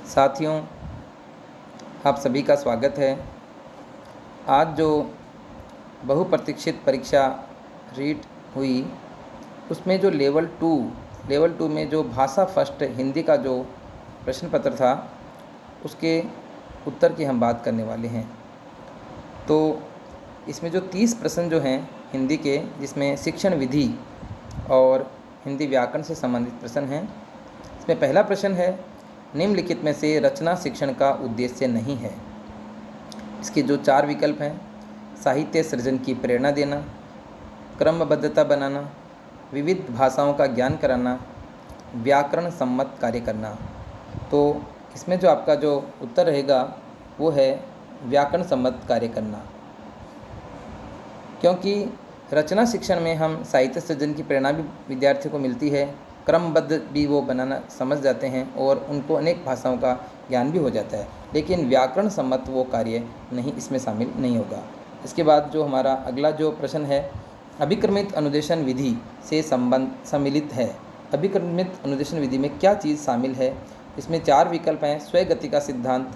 साथियों, आप सभी का स्वागत है। आज जो बहुप्रतीक्षित परीक्षा रीट हुई, उसमें जो लेवल टू में जो भाषा फर्स्ट हिंदी का जो प्रश्न पत्र था, उसके उत्तर की हम बात करने वाले हैं। तो इसमें जो 30 प्रश्न जो हैं हिंदी के, जिसमें शिक्षण विधि और हिंदी व्याकरण से संबंधित प्रश्न हैं। इसमें पहला प्रश्न है, निम्नलिखित में से रचना शिक्षण का उद्देश्य नहीं है। इसके जो 4 विकल्प हैं, साहित्य सृजन की प्रेरणा देना, क्रमबद्धता बनाना, विविध भाषाओं का ज्ञान कराना, व्याकरण सम्मत कार्य करना। तो इसमें जो आपका जो उत्तर रहेगा वो है व्याकरण सम्मत कार्य करना, क्योंकि रचना शिक्षण में हम साहित्य सृजन की प्रेरणा भी विद्यार्थियों को मिलती है, क्रमबद्ध भी वो बनाना समझ जाते हैं और उनको अनेक भाषाओं का ज्ञान भी हो जाता है, लेकिन व्याकरण सम्मत वो कार्य नहीं, इसमें शामिल नहीं होगा। इसके बाद जो हमारा अगला जो प्रश्न है, अभिक्रमित अनुदेशन विधि से सम्मिलित है। अभिक्रमित अनुदेशन विधि में क्या चीज़ शामिल है? इसमें 4 विकल्प हैं, स्वगति का सिद्धांत,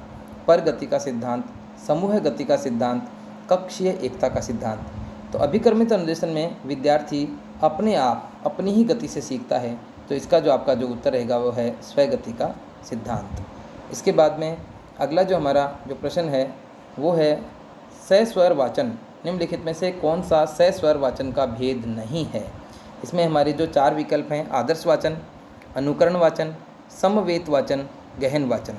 परगति का सिद्धांत, समूह गति का सिद्धांत, कक्षीय एकता का सिद्धांत। तो अभिक्रमित अनुदेशन में विद्यार्थी अपने आप अपनी ही गति से सीखता है, तो इसका जो आपका जो उत्तर रहेगा वो है स्वगति का सिद्धांत। इसके बाद में अगला जो हमारा जो प्रश्न है वो है सस्वर वाचन। निम्नलिखित में से कौन सा सस्वर वाचन का भेद नहीं है? इसमें हमारे जो 4 विकल्प हैं, आदर्श वाचन, अनुकरण वाचन, समवेत वाचन, गहन वाचन।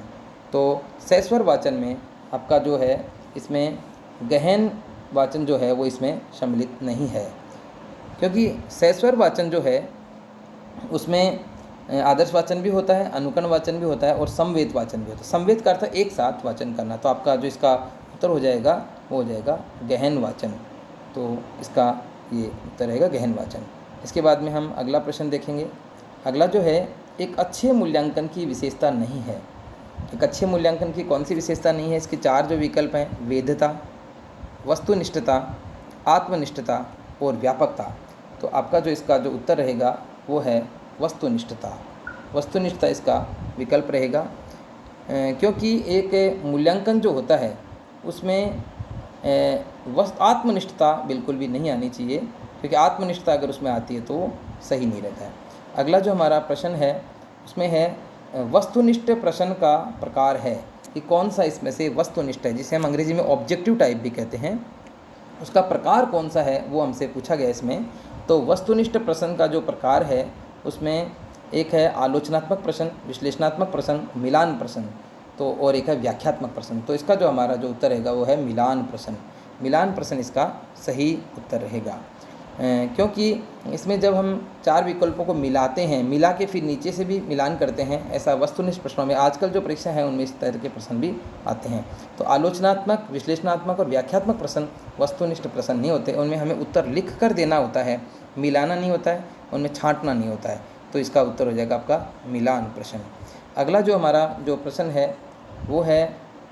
तो सस्वर वाचन में आपका जो है इसमें गहन वाचन जो है वो इसमें सम्मिलित नहीं है, क्योंकि सस्वर वाचन जो है उसमें आदर्श वाचन भी होता है, अनुकरण वाचन भी होता है और समवेत वाचन भी होता है। समवेत का अर्थ एक साथ वाचन करना। तो आपका जो इसका उत्तर हो जाएगा वो हो जाएगा गहन वाचन। तो इसका ये उत्तर रहेगा गहन वाचन। इसके बाद में हम अगला प्रश्न देखेंगे। अगला जो है, एक अच्छे मूल्यांकन की विशेषता नहीं है। एक अच्छे मूल्यांकन की कौन सी विशेषता नहीं है? इसके 4 जो विकल्प हैं, वेधता, वस्तुनिष्ठता, आत्मनिष्ठता और व्यापकता। तो आपका जो इसका जो उत्तर रहेगा वो है वस्तुनिष्ठता। वस्तुनिष्ठता इसका विकल्प रहेगा, क्योंकि एक मूल्यांकन जो होता है उसमें आत्मनिष्ठता बिल्कुल भी नहीं आनी चाहिए, क्योंकि आत्मनिष्ठता अगर उसमें आती है तो सही नहीं रहता है। अगला जो हमारा प्रश्न है उसमें है वस्तुनिष्ठ प्रश्न का प्रकार है कि कौन सा इसमें से वस्तुनिष्ठ है, जिसे हम अंग्रेजी में ऑब्जेक्टिव टाइप भी कहते हैं, उसका प्रकार कौन सा है वो हमसे पूछा गया इसमें। तो वस्तुनिष्ठ प्रश्न का जो प्रकार है उसमें एक है आलोचनात्मक प्रश्न, विश्लेषणात्मक प्रश्न, मिलान प्रश्न, तो और एक है व्याख्यात्मक प्रश्न। तो इसका जो हमारा जो उत्तर रहेगा वो है मिलान प्रश्न। मिलान प्रश्न इसका सही उत्तर रहेगा, क्योंकि इसमें जब हम 4 विकल्पों को मिलाते हैं, मिला के फिर नीचे से भी मिलान करते हैं, ऐसा वस्तुनिष्ठ प्रश्नों में आजकल जो परीक्षा है उनमें इस तरह के प्रश्न भी आते हैं। तो आलोचनात्मक, विश्लेषणात्मक और व्याख्यात्मक प्रश्न वस्तुनिष्ठ प्रश्न नहीं होते, उनमें हमें उत्तर लिख कर देना होता है, मिलाना नहीं होता है, उनमें छांटना नहीं होता है। तो इसका उत्तर हो जाएगा आपका मिलान प्रश्न। अगला जो हमारा जो प्रश्न है वो है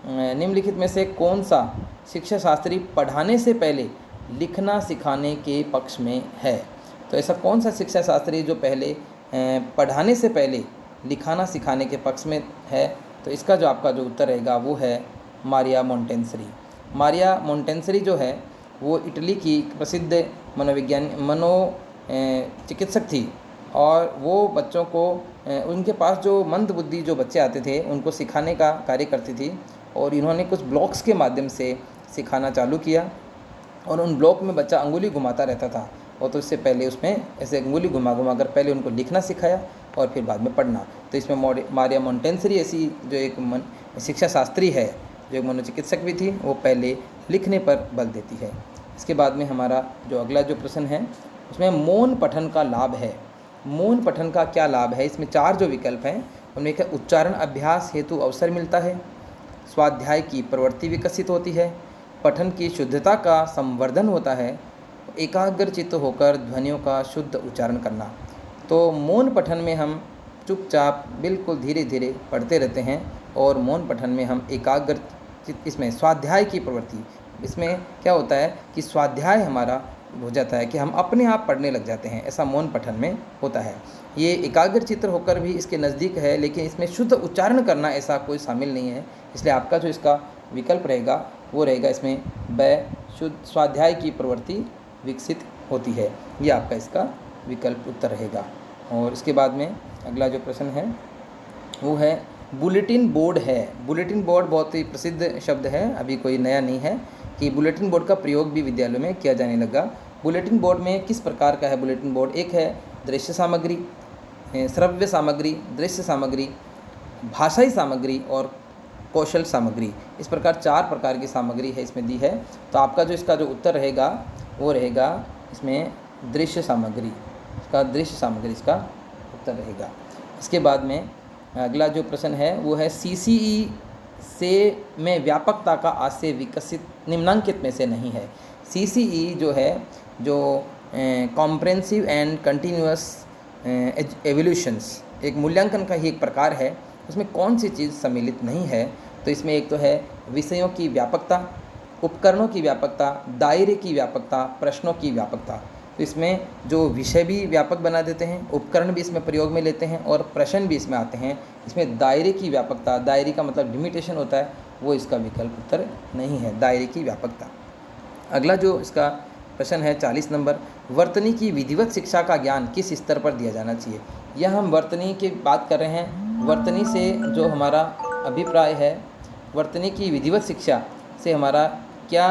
निम्नलिखित में से कौन सा शिक्षा शास्त्री पढ़ाने से पहले लिखना सिखाने के पक्ष में है? तो ऐसा कौन सा शिक्षा शास्त्री जो पहले पढ़ाने से पहले लिखाना सिखाने के पक्ष में है? तो इसका जो आपका जो उत्तर रहेगा वो है मारिया मोंटेसरी। मारिया मोंटेसरी जो है वो इटली की प्रसिद्ध चिकित्सक थी, और वो बच्चों को उनके पास जो मंद बुद्धि जो बच्चे आते थे उनको सिखाने का कार्य करती थी, और इन्होंने कुछ ब्लॉक्स के माध्यम से सिखाना चालू किया, और उन ब्लॉक में बच्चा अंगुली घुमाता रहता था, और तो इससे पहले उसमें ऐसे अंगुली घुमा घुमा कर पहले उनको लिखना सिखाया और फिर बाद में पढ़ना। तो इसमें मारिया मोंटेसरी ऐसी जो एक शिक्षा शास्त्री है, जो एक मनोचिकित्सक भी थी, वो पहले लिखने पर बल देती है। इसके बाद में हमारा जो अगला जो प्रश्न है उसमें मौन पठन का लाभ है। मौन पठन का क्या लाभ है? इसमें 4 जो विकल्प हैं उनमें क्या उच्चारण अभ्यास हेतु अवसर मिलता है, स्वाध्याय की प्रवृत्ति विकसित होती है, पठन की शुद्धता का संवर्धन होता है, एकाग्रचित्त होकर ध्वनियों का शुद्ध उच्चारण करना। तो मौन पठन में हम चुपचाप बिल्कुल धीरे धीरे पढ़ते रहते हैं, और मौन पठन में हम एकाग्रचित्त, इसमें स्वाध्याय की प्रवृत्ति, इसमें क्या होता है कि स्वाध्याय हमारा हो जाता है कि हम अपने आप पढ़ने लग जाते हैं, ऐसा मौन पठन में होता है। ये एकाग्र चित्र होकर भी इसके नज़दीक है, लेकिन इसमें शुद्ध उच्चारण करना ऐसा कोई शामिल नहीं है। इसलिए आपका जो इसका विकल्प रहेगा वो रहेगा इसमें ब शुद्ध स्वाध्याय की प्रवृत्ति विकसित होती है। ये आपका इसका विकल्प उत्तर रहेगा। और इसके बाद में अगला जो प्रश्न है वो है बुलेटिन बोर्ड है। बुलेटिन बोर्ड बहुत ही प्रसिद्ध शब्द है, अभी कोई नया नहीं है कि बुलेटिन बोर्ड का प्रयोग भी विद्यालयों में किया जाने लगा। बुलेटिन बोर्ड में किस प्रकार का है बुलेटिन बोर्ड? एक है दृश्य सामग्री, श्रव्य सामग्री, दृश्य सामग्री, भाषाई सामग्री और कौशल सामग्री। इस प्रकार 4 प्रकार की सामग्री है इसमें दी है। तो आपका जो इसका जो उत्तर रहेगा वो रहेगा इसमें दृश्य सामग्री, इसका दृश्य सामग्री इसका उत्तर रहेगा। इसके बाद में अगला जो प्रश्न है वो है सीसीई से में व्यापकता का आशय विकसित निम्नांकित में से नहीं है। सीसीई जो है जो कॉम्प्रेहेंसिव एंड कंटिन्यूअस एवोल्यूशंस एक मूल्यांकन का ही एक प्रकार है, उसमें कौन सी चीज़ सम्मिलित नहीं है? तो इसमें एक तो है विषयों की व्यापकता, उपकरणों की व्यापकता, दायरे की व्यापकता, प्रश्नों की व्यापकता। तो इसमें जो विषय भी व्यापक बना देते हैं, उपकरण भी इसमें प्रयोग में लेते हैं और प्रश्न भी इसमें आते हैं। इसमें दायरे की व्यापकता, दायरे का मतलब लिमिटेशन होता है, वो इसका विकल्प उत्तर नहीं है, दायरे की व्यापकता। अगला जो इसका प्रश्न है 40 नंबर, वर्तनी की विधिवत शिक्षा का ज्ञान किस स्तर पर दिया जाना चाहिए? यह हम वर्तनी की बात कर रहे हैं। वर्तनी से जो हमारा अभिप्राय है, वर्तनी की विधिवत शिक्षा से हमारा क्या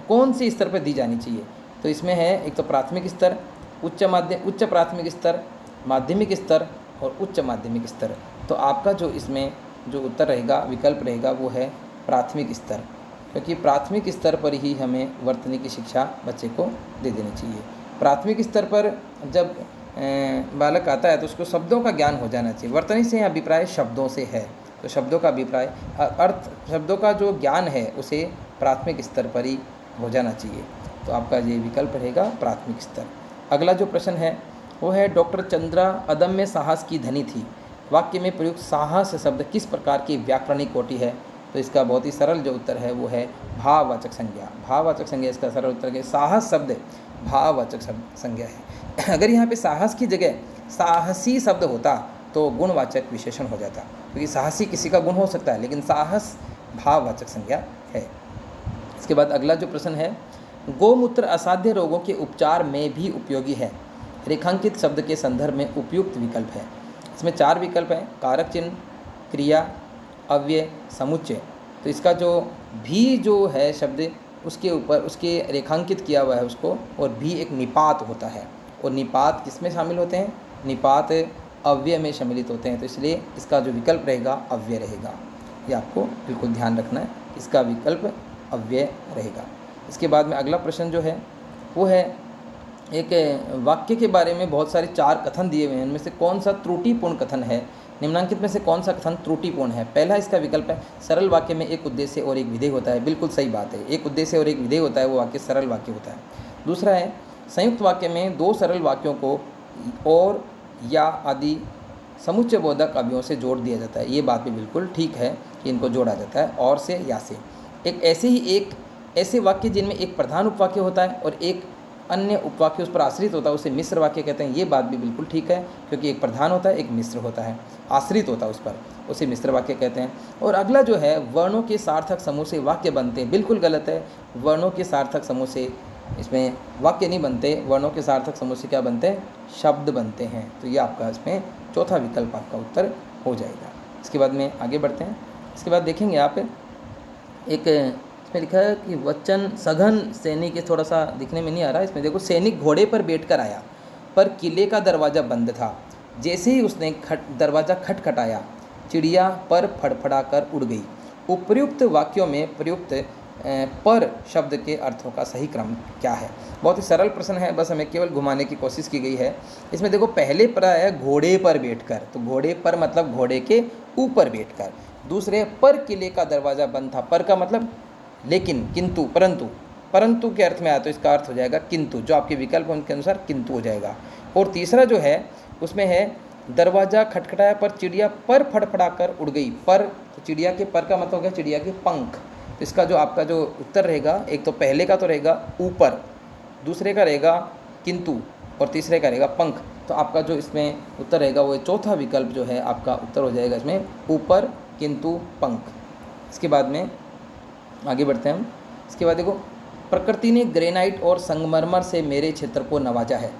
कौन से स्तर पर दी जानी चाहिए? तो इसमें है एक तो प्राथमिक स्तर, उच्च प्राथमिक स्तर, माध्यमिक स्तर और उच्च माध्यमिक स्तर। तो आपका जो इसमें जो उत्तर रहेगा, विकल्प रहेगा वो है प्राथमिक स्तर, क्योंकि प्राथमिक स्तर पर ही हमें वर्तनी की शिक्षा बच्चे को दे देनी चाहिए। प्राथमिक स्तर पर जब बालक आता है तो उसको शब्दों का ज्ञान हो जाना चाहिए। वर्तनी से अभिप्राय शब्दों से है, तो शब्दों का अभिप्राय अर्थ, शब्दों का जो ज्ञान है उसे प्राथमिक स्तर पर ही हो जाना चाहिए। तो आपका ये विकल्प रहेगा प्राथमिक स्तर। अगला जो प्रश्न है वो है डॉक्टर चंद्रा अदम्य साहस की धनी थी। वाक्य में प्रयुक्त साहस शब्द किस प्रकार की व्याकरणिक कोटि है? तो इसका बहुत ही सरल जो उत्तर है वो है भाववाचक संज्ञा। भाववाचक संज्ञा इसका सरल उत्तर है। साहस शब्द भाववाचक संज्ञा है। अगर यहाँ पे साहस की जगह साहसी शब्द होता तो गुणवाचक विशेषण हो जाता, क्योंकि साहसी किसी का गुण हो सकता है, लेकिन साहस भाववाचक संज्ञा है। इसके बाद अगला जो प्रश्न है, गोमूत्र असाध्य रोगों के उपचार में भी उपयोगी है। रेखांकित शब्द के संदर्भ में उपयुक्त विकल्प है। इसमें 4 विकल्प हैं, कारक चिन्ह, क्रिया, अव्यय, समुच्चय। तो इसका जो भी जो है शब्द उसके ऊपर उसके रेखांकित किया हुआ है उसको, और भी एक निपात होता है, और निपात किस में शामिल होते हैं? निपात अव्यय में सम्मिलित होते हैं। तो इसलिए इसका जो विकल्प रहेगा अव्यय रहेगा। ये आपको बिल्कुल ध्यान रखना है, इसका विकल्प अव्यय रहेगा। इसके बाद में अगला प्रश्न जो है वो है एक वाक्य के बारे में बहुत सारे 4 कथन दिए हुए हैं, उनमें से कौन सा त्रुटिपूर्ण कथन है? निम्नांकित में से कौन सा कथन त्रुटिपूर्ण है? पहला इसका विकल्प है सरल वाक्य में एक उद्देश्य और एक विधेय होता है। बिल्कुल सही बात है, एक उद्देश्य और एक विधेय होता है, वो वाक्य सरल वाक्य होता है। दूसरा है संयुक्त वाक्य में 2 सरल वाक्यों को और या आदि समुच्चय बोधक अवयवों से जोड़ दिया जाता है। ये बात भी बिल्कुल ठीक है कि इनको जोड़ा जाता है और से या से। एक ऐसे वाक्य जिनमें एक प्रधान उपवाक्य होता है और एक अन्य उपवाक्य उस पर आश्रित होता है उसे मिश्र वाक्य कहते हैं। ये बात भी बिल्कुल ठीक है, क्योंकि एक प्रधान होता है, एक मिश्र होता है, आश्रित होता है उस पर, उसे मिश्र वाक्य कहते हैं। और अगला जो है वर्णों के सार्थक समूह से वाक्य बनते हैं, बिल्कुल गलत है। वर्णों के सार्थक समूह से इसमें वाक्य नहीं बनते, वर्णों के सार्थक समूह से क्या बनते हैं? शब्द बनते हैं। तो ये आपका इसमें चौथा विकल्प आपका उत्तर हो जाएगा। इसके बाद में आगे बढ़ते हैं। इसके बाद देखेंगे आप एक इसमें लिखा है कि वचन सघन सैनिक, ये थोड़ा सा दिखने में नहीं आ रहा है। इसमें देखो, सैनिक घोड़े पर बैठकर आया पर किले का दरवाज़ा बंद था। जैसे ही उसने दरवाज़ा खटखटाया चिड़िया पर फड़फड़ा कर उड़ गई। उपर्युक्त वाक्यों में प्रयुक्त पर शब्द के अर्थों का सही क्रम क्या है? बहुत ही सरल प्रश्न है, बस हमें केवल घुमाने की कोशिश की गई है। इसमें देखो, पहले पर है घोड़े पर बैठकर, तो घोड़े पर मतलब घोड़े के ऊपर बैठकर। दूसरे पर किले का दरवाज़ा बंद था, पर का मतलब लेकिन, किंतु, परंतु, परंतु के अर्थ में आया तो इसका अर्थ हो जाएगा किंतु, जो आपके विकल्प हैं उनके अनुसार किंतु हो जाएगा। और तीसरा जो है उसमें है दरवाज़ा खटखटाया पर चिड़िया पर फड़फड़ा कर उड़ गई। पर, तो चिड़िया के पर का मतलब हो गया चिड़िया के पंख। तो इसका जो आपका जो उत्तर रहेगा, एक तो पहले का तो रहेगा ऊपर, दूसरे का रहेगा किंतु और तीसरे का रहेगा पंख। तो आपका जो इसमें उत्तर रहेगा वो चौथा विकल्प जो है आपका उत्तर हो जाएगा इसमें ऊपर किंतु पंख। इसके बाद में आगे बढ़ते हैं हम। इसके बाद देखो, प्रकृति ने ग्रेनाइट और संगमरमर से मेरे क्षेत्र को नवाजा है।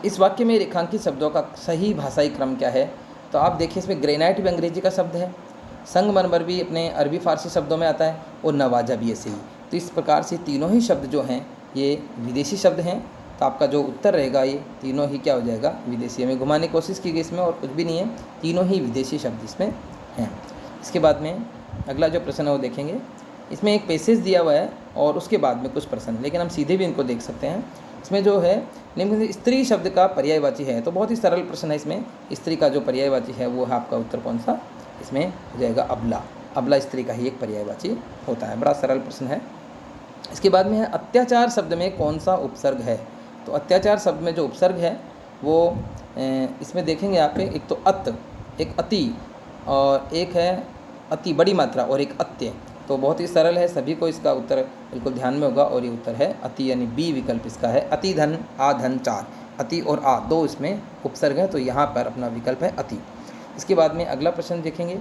इस वाक्य में रेखांकित शब्दों का सही भाषाई क्रम क्या है? तो आप देखिए, इसमें ग्रेनाइट भी अंग्रेजी का शब्द है, संगमरमर भी अपने अरबी फारसी शब्दों में आता है और नवाजा भी ऐसे ही। तो इस प्रकार से तीनों ही शब्द जो हैं ये विदेशी शब्द हैं। तो आपका जो उत्तर रहेगा ये तीनों ही क्या हो जाएगा? विदेशी। हमें घुमाने की कोशिश की गई इसमें और कुछ भी नहीं है, तीनों ही विदेशी शब्द इसमें हैं। इसके बाद में अगला जो प्रश्न है वो देखेंगे। इसमें एक पैसेज दिया हुआ है और उसके बाद में कुछ प्रश्न, लेकिन हम सीधे भी इनको देख सकते हैं। इसमें जो है निम्न स्त्री शब्द का पर्यायवाची है, तो बहुत ही सरल प्रश्न है। इसमें स्त्री का जो पर्यायवाची है वो है आपका उत्तर कौन सा? इसमें हो जाएगा अबला। अबला स्त्री का ही एक पर्यायवाची होता है। बड़ा सरल प्रश्न है। इसके बाद में है अत्याचार शब्द में कौन सा उपसर्ग है? तो अत्याचार शब्द में जो उपसर्ग है वो इसमें देखेंगे आप, एक तो अत, एक अति और एक है अति बड़ी मात्रा और एक अत्य। तो बहुत ही सरल है, सभी को इसका उत्तर बिल्कुल ध्यान में होगा और ये उत्तर है अति, यानी बी विकल्प इसका है। अति धन आ धन चार, अति और आ दो इसमें उपसर्ग है, तो यहाँ पर अपना विकल्प है अति। इसके बाद में अगला प्रश्न देखेंगे।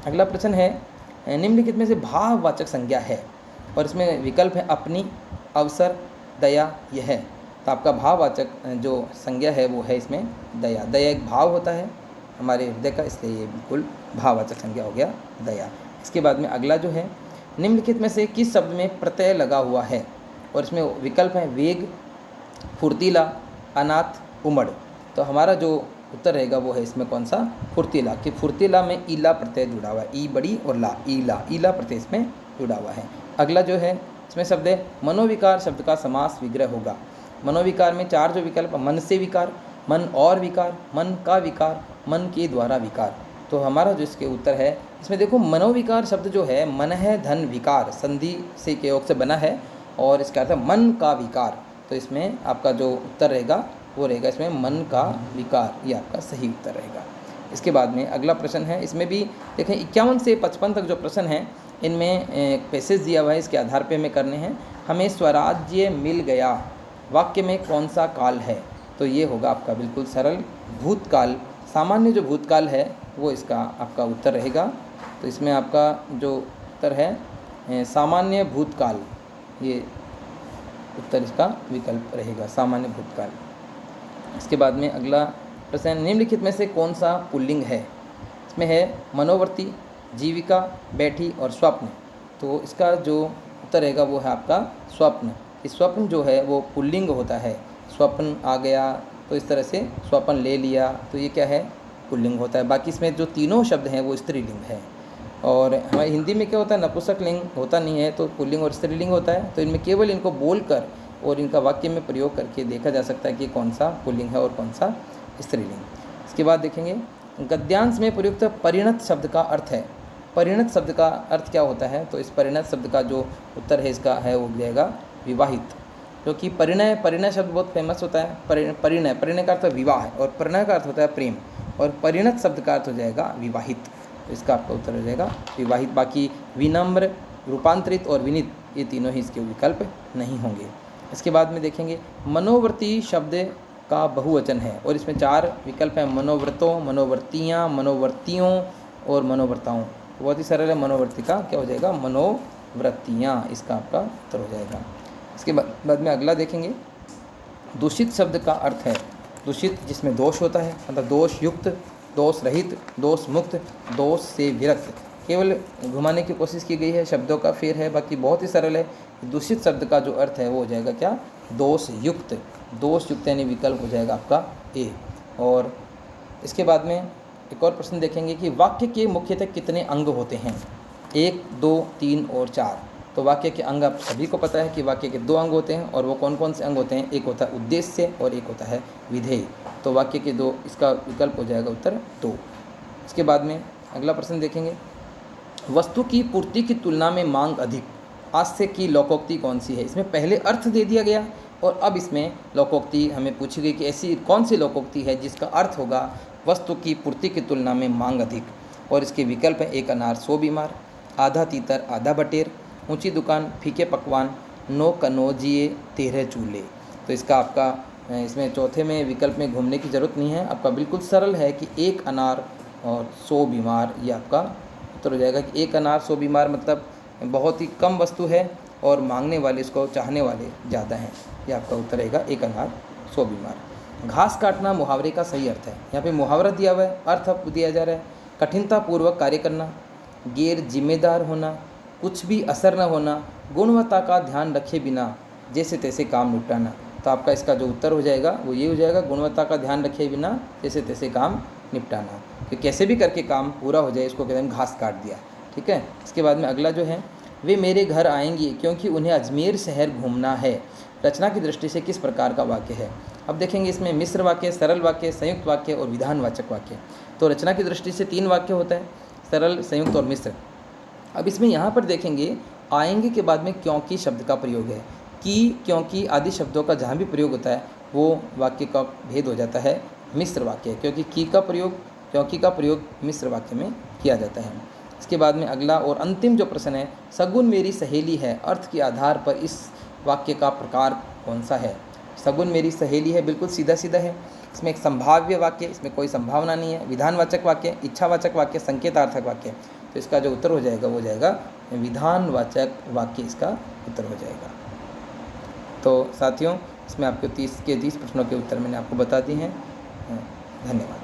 अगला प्रश्न है निम्नलिखित में से भाववाचक संज्ञा है और इसमें विकल्प है अपनी, अवसर, दया, यह। तो आपका भाववाचक जो संज्ञा है वो है इसमें दया। दया एक भाव होता है हमारे हृदय का, इसलिए ये बिल्कुल भाववाचक संज्ञा हो गया दया। इसके बाद में अगला जो है, निम्नलिखित में से किस शब्द में प्रत्यय लगा हुआ है? और इसमें विकल्प है वेग, फुर्तीला, अनाथ, उमड़। तो हमारा जो उत्तर रहेगा वो है इसमें कौन सा? फुर्तीला। कि फुर्तीला में ईला प्रत्यय जुड़ा हुआ है, ई बड़ी और ला, ईला, ईला प्रत्यय इसमें जुड़ा हुआ है। अगला जो है इसमें शब्द है मनोविकार शब्द का समास विग्रह होगा। मनोविकार में चार जो विकल्प, मन से विकार, मन और विकार, मन का विकार, मन के द्वारा विकार। तो हमारा जो इसके उत्तर है इसमें देखो, मनोविकार शब्द जो है मन है धन विकार संधि से के योग से बना है और इसका अर्थ है मन का विकार। तो इसमें आपका जो उत्तर रहेगा वो रहेगा इसमें मन का विकार, ये आपका सही उत्तर रहेगा। इसके बाद में अगला प्रश्न है, इसमें भी देखें 51 से 55 तक जो प्रश्न हैं इनमें पैसेज दिया हुआ है, इसके आधार पे हमें करने हैं। हमें स्वराज्य मिल गया वाक्य में कौन सा काल है? तो ये होगा आपका बिल्कुल सरल भूतकाल। सामान्य जो भूतकाल है वो इसका आपका उत्तर रहेगा। तो इसमें आपका जो उत्तर है सामान्य भूतकाल, ये उत्तर इसका विकल्प रहेगा, सामान्य भूतकाल। इसके बाद में अगला प्रश्न, निम्नलिखित में से कौन सा पुल्लिंग है? इसमें है मनोवर्ती, जीविका, बैठी और स्वप्न। तो इसका जो उत्तर रहेगा वो है आपका स्वप्न। इस स्वप्न जो है वो पुल्लिंग होता है। स्वप्न आ गया तो इस तरह से स्वप्न ले लिया, तो ये क्या है? पुल्लिंग होता है। बाकी इसमें जो तीनों शब्द हैं वो स्त्रीलिंग है। और हमारी हिंदी में क्या होता है? नपुंसक लिंग होता नहीं है, तो पुल्लिंग और स्त्रीलिंग होता है। तो इनमें केवल इनको बोलकर और इनका वाक्य में प्रयोग करके देखा जा सकता है कि कौन सा पुल्लिंग है और कौन सा स्त्रीलिंग। इसके बाद देखेंगे गद्यांश में प्रयुक्त परिणत शब्द का अर्थ है। परिणत शब्द का अर्थ क्या होता है? तो इस परिणत शब्द का जो उत्तर है इसका है वो जाएगा विवाहित। क्योंकि परिणय शब्द बहुत फेमस होता है। परिणय का अर्थ विवाह है और परिणय का अर्थ होता है प्रेम, और परिणत शब्द का अर्थ हो जाएगा विवाहित। तो इसका आपका उत्तर हो जाएगा विवाहित। बाकी विनम्र, रूपांतरित और विनीत ये तीनों ही इसके विकल्प नहीं होंगे। इसके बाद में देखेंगे मनोवर्ती शब्द का बहुवचन है और इसमें चार विकल्प हैं, मनोव्रतों, मनोवर्तियाँ, मनोवर्तियों और मनोवर्ताओं। बहुत ही सरल है, मनोवर्ती का क्या हो जाएगा? मनोवृत्तियाँ, इसका आपका उत्तर हो जाएगा। इसके बाद में अगला देखेंगे, दूषित शब्द का अर्थ है दूषित जिसमें दोष होता है, मतलब दोष युक्त, दोष रहित, दोष मुक्त, दोष से विरक्त। केवल घुमाने की कोशिश की गई है, शब्दों का फेर है, बाकी बहुत ही सरल है। दूषित शब्द का जो अर्थ है वो हो जाएगा क्या? दोष युक्त। दोष युक्त यानी विकल्प हो जाएगा आपका ए। और इसके बाद में एक और प्रश्न देखेंगे कि वाक्य के मुख्यतः कितने अंग होते हैं? 1, 2, 3 और 4। तो वाक्य के अंग आप सभी को पता है कि वाक्य के 2 अंग होते हैं और वो कौन कौन से अंग होते हैं? एक होता है उद्देश्य और एक होता है विधेय। तो वाक्य के 2, इसका विकल्प हो जाएगा उत्तर 2। इसके बाद में अगला प्रश्न देखेंगे, वस्तु की पूर्ति की तुलना में मांग अधिक, हास्य की लोकोक्ति कौन सी है? इसमें पहले अर्थ दे दिया गया और अब इसमें लोकोक्ति हमें पूछी गई कि ऐसी कौन सी लोकोक्ति है जिसका अर्थ होगा वस्तु की पूर्ति की तुलना में मांग अधिक। और इसके विकल्प है, एक अनार 100 बीमार, आधा तीतर आधा बटेर, ऊंची दुकान फीके पकवान, नो कनौजिए 13 चूल्हे। तो इसका आपका इसमें चौथे में विकल्प में घूमने की ज़रूरत नहीं है, आपका बिल्कुल सरल है कि 1 अनार और 100 बीमार, ये आपका उत्तर हो जाएगा कि 1 अनार 100 बीमार मतलब बहुत ही कम वस्तु है और मांगने वाले, इसको चाहने वाले ज़्यादा हैं। ये आपका उत्तर रहेगा 1 अनार 100 बीमार। घास काटना मुहावरे का सही अर्थ है। यहाँ पे मुहावरा दिया हुआ है, अर्थ अब दिया जा रहा है। कठिनतापूर्वक कार्य करना, गैर जिम्मेदार होना, कुछ भी असर न होना, गुणवत्ता का ध्यान रखे बिना जैसे तैसे काम निपटाना। तो आपका इसका जो उत्तर हो जाएगा वो ये हो जाएगा, गुणवत्ता का ध्यान रखे बिना जैसे तैसे काम निपटाना। कि कैसे भी करके काम पूरा हो जाए, इसको कहते हैं घास काट दिया। ठीक है। इसके बाद में अगला जो है, वे मेरे घर आएंगी क्योंकि उन्हें अजमेर शहर घूमना है। रचना की दृष्टि से किस प्रकार का वाक्य है? अब देखेंगे इसमें मिश्र वाक्य, सरल वाक्य, संयुक्त वाक्य और विधानवाचक वाक्य। तो रचना की दृष्टि से 3 वाक्य होता है, सरल, संयुक्त और मिश्र। अब इसमें यहाँ पर देखेंगे आएंगे के बाद में क्योंकि शब्द का प्रयोग है। कि, क्योंकि आदि शब्दों का जहाँ भी प्रयोग होता है वो वाक्य का भेद हो जाता है मिश्र वाक्य, क्योंकि की का प्रयोग, क्योंकि का प्रयोग मिश्र वाक्य में किया जाता है। इसके बाद में अगला और अंतिम जो प्रश्न है, सगुन मेरी सहेली है, अर्थ के आधार पर इस वाक्य का प्रकार कौन सा है? सगुन मेरी सहेली है, बिल्कुल सीधा सीधा है। इसमें एक संभाव्य वाक्य, इसमें कोई संभावना नहीं है। विधानवाचक वाक्य, इच्छावाचक वाक्य, संकेतार्थक वाक्य। तो इसका जो उत्तर हो जाएगा वो जाएगा विधानवाचक वाक्य, इसका उत्तर हो जाएगा। तो साथियों, इसमें आपको 30 के 30 प्रश्नों के उत्तर मैंने आपको बता दिए हैं। धन्यवाद।